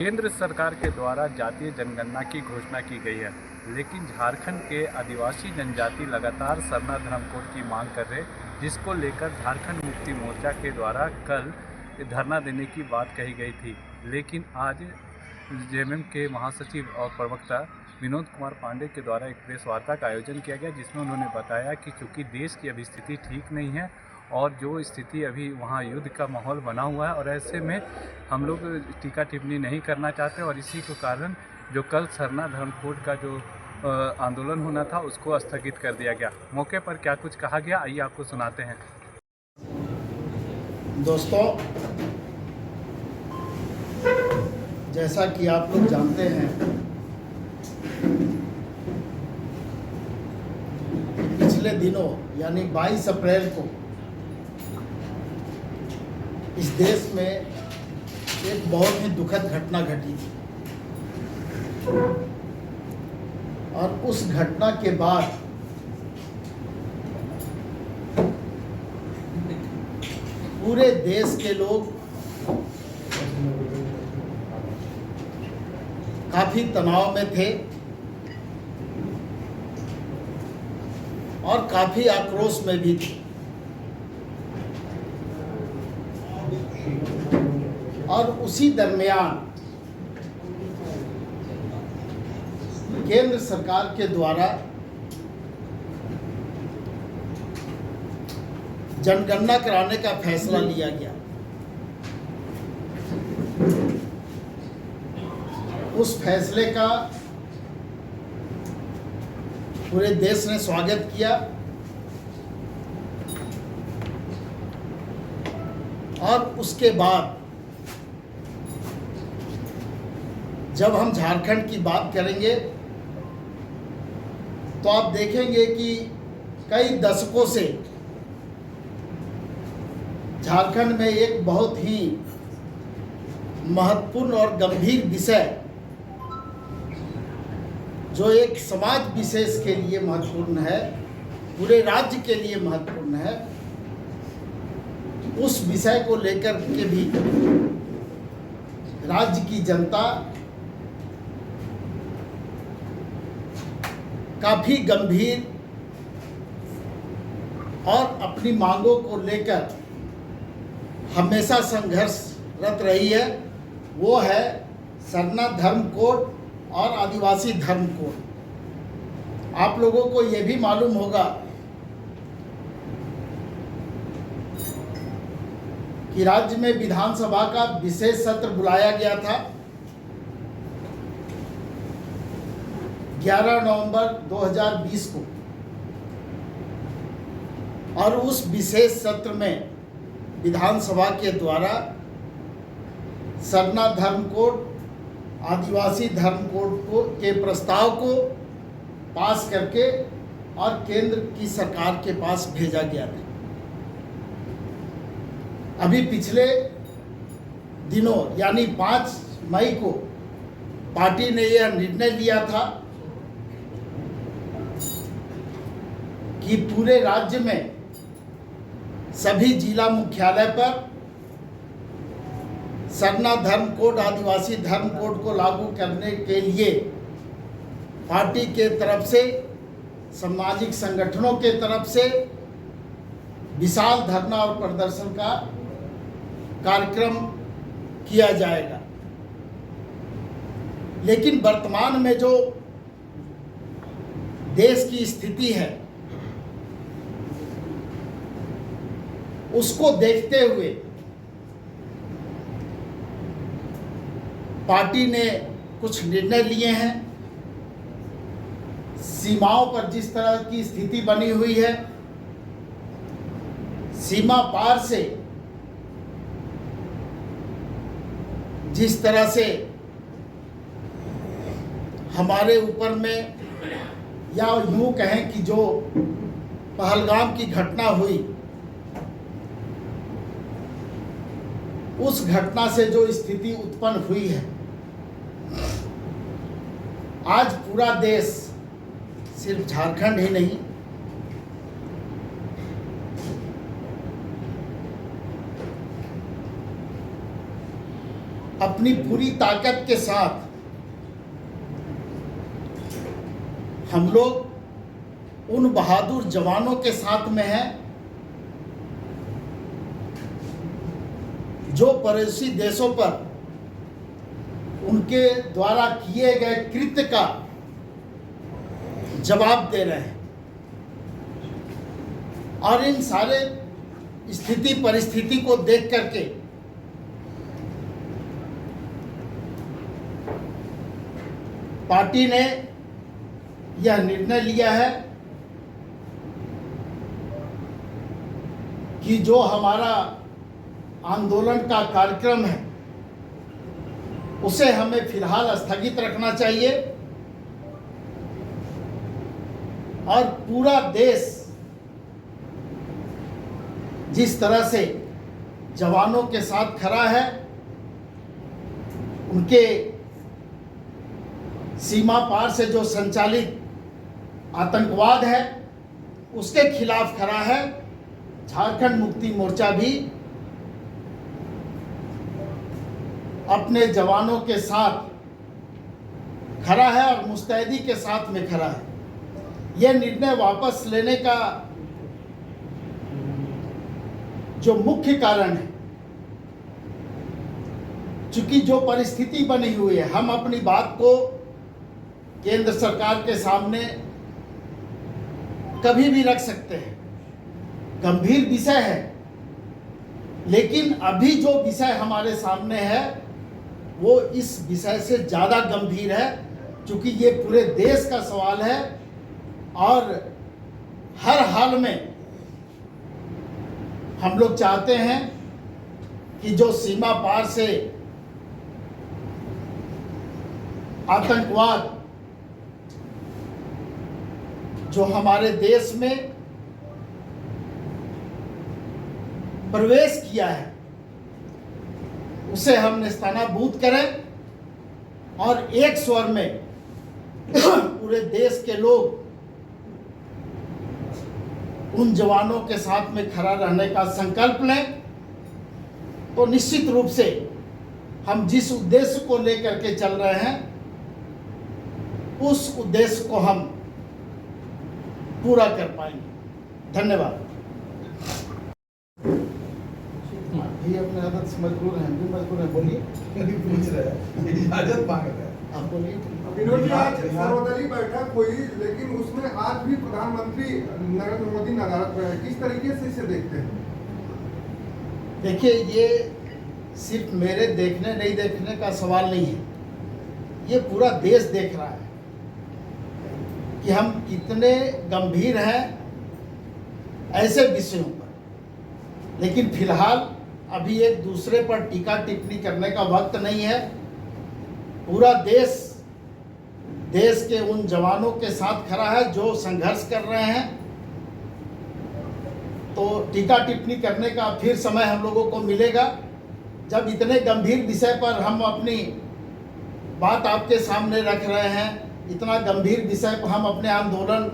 केंद्र सरकार के द्वारा जातीय जनगणना की घोषणा की गई है, लेकिन झारखंड के आदिवासी जनजाति लगातार सरना धर्म कोड की मांग कर रहे, जिसको लेकर झारखंड मुक्ति मोर्चा के द्वारा कल धरना देने की बात कही गई थी। लेकिन आज जेएमएम के महासचिव और प्रवक्ता विनोद कुमार पांडे के द्वारा एक प्रेस वार्ता का आयोजन किया गया, जिसमें उन्होंने बताया कि चूँकि देश की अभी स्थिति ठीक नहीं है और जो स्थिति अभी वहाँ युद्ध का माहौल बना हुआ है, और ऐसे में हम लोग टीका टिप्पणी नहीं करना चाहते, और इसी के कारण जो कल सरना धर्म कोड का जो आंदोलन होना था उसको स्थगित कर दिया गया। मौके पर क्या कुछ कहा गया, आइए आपको सुनाते हैं। दोस्तों, जैसा कि आप लोग जानते हैं, पिछले दिनों यानी 22 अप्रैल को इस देश में एक बहुत ही दुखद घटना घटी थी, और उस घटना के बाद पूरे देश के लोग काफी तनाव में थे और काफी आक्रोश में भी थे। और उसी दरमियान केंद्र सरकार के द्वारा जनगणना कराने का फैसला लिया गया। उस फैसले का पूरे देश ने स्वागत किया, और उसके बाद जब हम झारखंड की बात करेंगे तो आप देखेंगे कि कई दशकों से झारखंड में एक बहुत ही महत्वपूर्ण और गंभीर विषय, जो एक समाज विशेष के लिए महत्वपूर्ण है, पूरे राज्य के लिए महत्वपूर्ण है, उस विषय को लेकर के भी राज्य की जनता काफी गंभीर और अपनी मांगों को लेकर हमेशा संघर्षरत रही है। वो है सरना धर्म कोड और आदिवासी धर्म कोड। आप लोगों को ये भी मालूम होगा कि राज्य में विधानसभा का विशेष सत्र बुलाया गया था 11 नवंबर 2020 को, और उस विशेष सत्र में विधानसभा के द्वारा सरना धर्म कोड, आदिवासी धर्म कोड के प्रस्ताव को पास करके और केंद्र की सरकार के पास भेजा गया था। अभी पिछले दिनों यानी 5 मई को पार्टी ने यह निर्णय लिया था कि पूरे राज्य में सभी जिला मुख्यालय पर सरना धर्म कोड, आदिवासी धर्म कोड को लागू करने के लिए पार्टी के तरफ से, सामाजिक संगठनों के तरफ से विशाल धरना और प्रदर्शन का कार्यक्रम किया जाएगा। लेकिन वर्तमान में जो देश की स्थिति है, उसको देखते हुए पार्टी ने कुछ निर्णय लिए हैं। सीमाओं पर जिस तरह की स्थिति बनी हुई है, सीमा पार से जिस तरह से हमारे ऊपर में, या यूं कहें कि जो पहलगाम की घटना हुई, उस घटना से जो स्थिति उत्पन्न हुई है, आज पूरा देश, सिर्फ झारखंड ही नहीं, अपनी पूरी ताकत के साथ हम लोग उन बहादुर जवानों के साथ में हैं जो पड़ोसी देशों पर उनके द्वारा किए गए कृत्य का जवाब दे रहे हैं। और इन सारे स्थिति परिस्थिति को देख करके पार्टी ने यह निर्णय लिया है कि जो हमारा आंदोलन का कार्यक्रम है उसे हमें फिलहाल स्थगित रखना चाहिए और पूरा देश जिस तरह से जवानों के साथ खड़ा है, उनके सीमा पार से जो संचालित आतंकवाद है उसके खिलाफ खड़ा है, झारखंड मुक्ति मोर्चा भी अपने जवानों के साथ खड़ा है और मुस्तैदी के साथ में खड़ा है। यह निर्णय वापस लेने का जो मुख्य कारण है, चूंकि जो परिस्थिति बनी हुई है, हम अपनी बात को केंद्र सरकार के सामने कभी भी रख सकते हैं, गंभीर विषय है, लेकिन अभी जो विषय हमारे सामने है वो इस विषय से ज़्यादा गंभीर है, क्योंकि ये पूरे देश का सवाल है और हर हाल में हम लोग चाहते हैं कि जो सीमा पार से आतंकवाद जो हमारे देश में प्रवेश किया है उसे हम नेस्तनाबूद करें और एक स्वर में पूरे देश के लोग उन जवानों के साथ में खड़ा रहने का संकल्प लें, तो निश्चित रूप से हम जिस उद्देश्य को लेकर के चल रहे हैं उस उद्देश्य को हम पूरा कर पाएंगे। धन्यवाद। ये अपने आदत से मजबूर हैं, भी मजबूर हैं, बोलिए। पूछ रहे हैं, इजाजत मांग रहे हैं। आप बोलिए। विनोद जी, आज सर्वदलीय बैठक हुई, लेकिन उसमें आज भी प्रधानमंत्री नरेंद्र मोदी नदारद रहे, किस तरीके से इसे देखते हैं? देखिए, ये सिर्फ मेरे देखने नहीं देखने का सवाल नहीं है, ये पूरा देश देख रहा है कि हम कितने गंभीर हैं ऐसे विषयों पर। लेकिन फिलहाल अभी एक दूसरे पर टीका टिप्पणी करने का वक्त नहीं है। पूरा देश के उन जवानों के साथ खड़ा है जो संघर्ष कर रहे हैं, तो टीका टिप्पणी करने का फिर समय हम लोगों को मिलेगा जब इतने गंभीर विषय पर हम अपनी बात आपके सामने रख रहे हैं। इतना गंभीर विषय पर हम अपने आंदोलन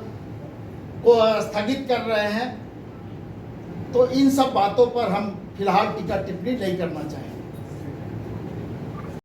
को स्थगित कर रहे हैं, तो इन सब बातों पर हम फिलहाल टीका टिप्पणी नहीं करना चाहेंगे।